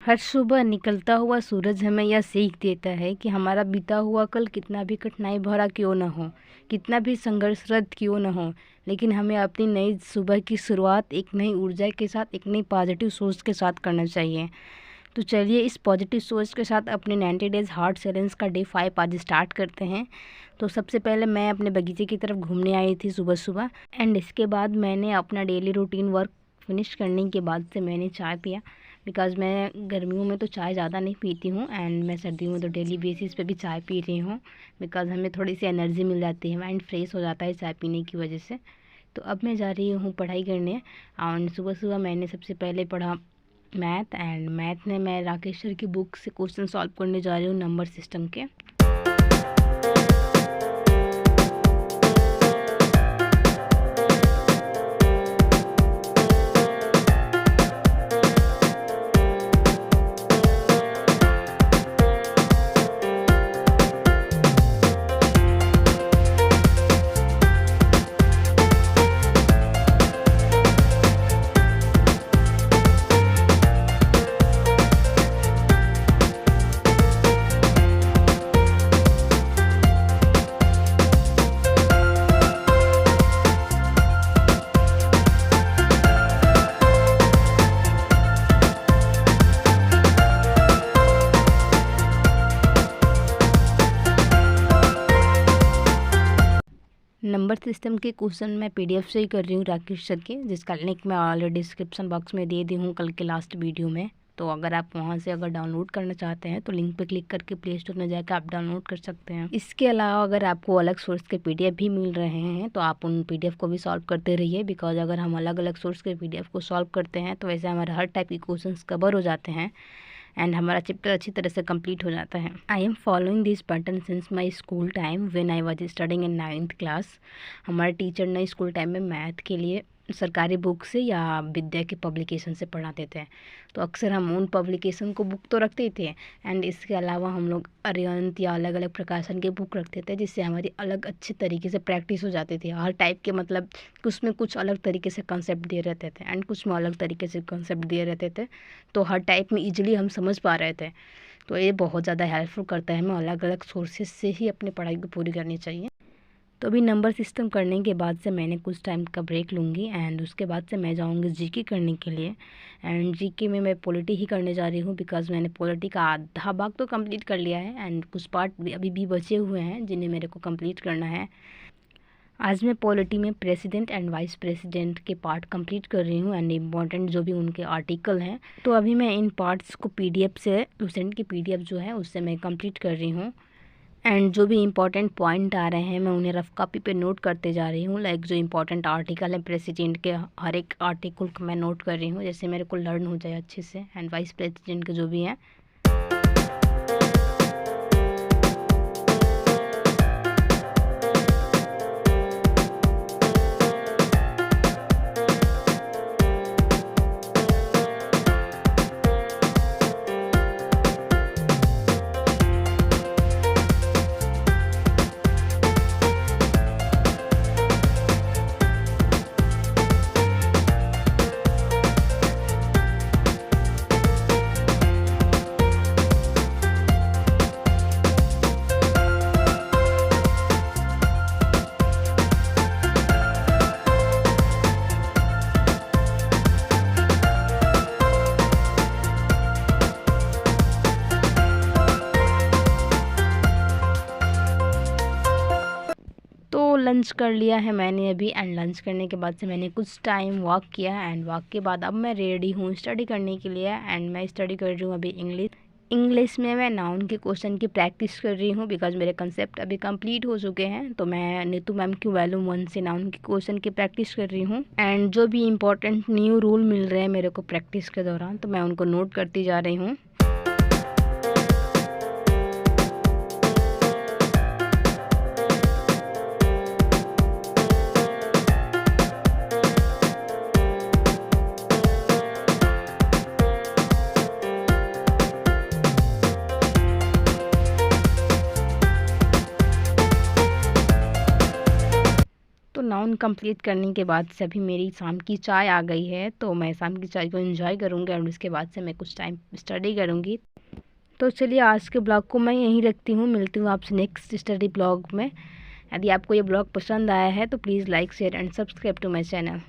हर सुबह निकलता हुआ सूरज हमें यह सीख देता है कि हमारा बीता हुआ कल कितना भी कठिनाई भरा क्यों न हो, कितना भी संघर्षरत क्यों न हो, लेकिन हमें अपनी नई सुबह की शुरुआत एक नई ऊर्जा के साथ, एक नई पॉजिटिव सोच के साथ करना चाहिए। तो चलिए इस पॉजिटिव सोच के साथ अपने 90 डेज़ हार्ट चैलेंज का डे 5 आज स्टार्ट करते हैं। तो सबसे पहले मैं अपने बगीचे की तरफ घूमने आई थी सुबह सुबह, एंड इसके बाद मैंने अपना डेली रूटीन वर्क फिनिश करने के बाद से मैंने चाय पिया। बिकॉज़ मैं गर्मियों में तो चाय ज़्यादा नहीं पीती हूँ, एंड मैं सर्दियों में तो डेली बेसिस पे भी चाय पी रही हूँ। बिकॉज़ हमें थोड़ी सी एनर्जी मिल जाती है, माइंड फ्रेश हो जाता है चाय पीने की वजह से। तो अब मैं जा रही हूँ पढ़ाई करने, एंड सुबह सुबह मैंने सबसे पहले पढ़ा मैथ, एंड मैथ में मैं राकेश सर की बुक से क्वेश्चन सॉल्व करने जा रही हूँ नंबर सिस्टम के। नंबर सिस्टम के क्वेश्चन मैं पीडीएफ से ही कर रही हूँ राकेश सर के, जिसका लिंक मैं ऑलरेडी डिस्क्रिप्शन बॉक्स में दे दी हूँ कल के लास्ट वीडियो में। तो अगर आप वहाँ से अगर डाउनलोड करना चाहते हैं तो लिंक पे क्लिक करके प्ले स्टोर में जाकर आप डाउनलोड कर सकते हैं। इसके अलावा अगर आपको अलग सोर्स के पीडीएफ भी मिल रहे हैं तो आप उन पीडीएफ को भी सॉल्व करते रहिए। बिकॉज अगर हम अलग अलग सोर्स के पीडीएफ को सॉल्व करते हैं तो वैसे हमारे हर टाइप के क्वेश्चन कवर हो जाते हैं, एंड हमारा चैप्टर अच्छी तरह से कंप्लीट हो जाता है। I am following this pattern since my school time when I was studying in 9th class. हमारे टीचर ने स्कूल टाइम में मैथ के लिए सरकारी बुक से या विद्या के पब्लिकेशन से पढ़ाते थे। तो अक्सर हम उन पब्लिकेशन को बुक तो रखते ही थे, एंड इसके अलावा हम लोग अरिहंत या अलग अलग प्रकाशन के बुक रखते थे, जिससे हमारी अलग अच्छे तरीके से प्रैक्टिस हो जाती थी। हर टाइप के मतलब कुछ में कुछ अलग तरीके से कंसेप्ट दिए रहते थे, एंड कुछ में अलग तरीके से कंसेप्ट दिए रहते थे। तो हर टाइप में ईजिली हम समझ पा रहे थे। तो ये बहुत ज़्यादा हेल्पफुल करता है, हमें अलग अलग सोर्सेज से ही अपनी पढ़ाई को पूरी करनी चाहिए। तो अभी नंबर सिस्टम करने के बाद से मैंने कुछ टाइम का ब्रेक लूँगी, एंड उसके बाद से मैं जाऊँगी जीके करने के लिए। एंड जीके में मैं पॉलिटी ही करने जा रही हूँ, बिकॉज़ मैंने पॉलिटी का आधा भाग तो कंप्लीट कर लिया है, एंड कुछ पार्ट अभी भी बचे हुए हैं जिन्हें मेरे को कंप्लीट करना है। आज मैं पॉलिटी में प्रेसिडेंट एंड वाइस प्रेसिडेंट के पार्ट कंप्लीट कर रही हूँ, एंड इम्पॉर्टेंट जो भी उनके आर्टिकल हैं। तो अभी मैं इन पार्ट्स को पीडीएफ से, लुसेंट की पीडीएफ जो है उससे मैं कंप्लीट कर रही हूँ, एंड जो भी इंपॉर्टेंट पॉइंट आ रहे हैं मैं उन्हें रफ कॉपी पे नोट करते जा रही हूँ। लाइक जो इंपॉर्टेंट आर्टिकल है प्रेसिडेंट के, हर एक आर्टिकल को मैं नोट कर रही हूँ, जैसे मेरे को लर्न हो जाए अच्छे से, एंड वाइस प्रेसिडेंट के जो भी हैं। तो लंच कर लिया है मैंने अभी, एंड लंच करने के बाद से मैंने कुछ टाइम वॉक किया, एंड वॉक के बाद अब मैं रेडी हूँ स्टडी करने के लिए। एंड मैं स्टडी कर रही हूँ अभी इंग्लिश में मैं नाउन के क्वेश्चन की प्रैक्टिस कर रही हूँ, बिकॉज मेरे कंसेप्ट अभी कंप्लीट हो चुके हैं। तो मैं नीतू मैम की वॉल्यूम 1 से नाउन के क्वेश्चन की प्रैक्टिस कर रही हूँ, एंड जो भी इंपॉर्टेंट न्यू रूल मिल रहे हैं मेरे को प्रैक्टिस के दौरान तो मैं उनको नोट करती जा रही हूँ। तो राउंड कंप्लीट करने के बाद से अभी मेरी शाम की चाय आ गई है, तो मैं शाम की चाय को एंजॉय करूँगी और उसके बाद से मैं कुछ टाइम स्टडी करूँगी। तो चलिए आज के ब्लॉग को मैं यहीं रखती हूँ, मिलती हूँ आपसे नेक्स्ट स्टडी ब्लॉग में। यदि आपको ये ब्लॉग पसंद आया है तो please like share and subscribe to my channel.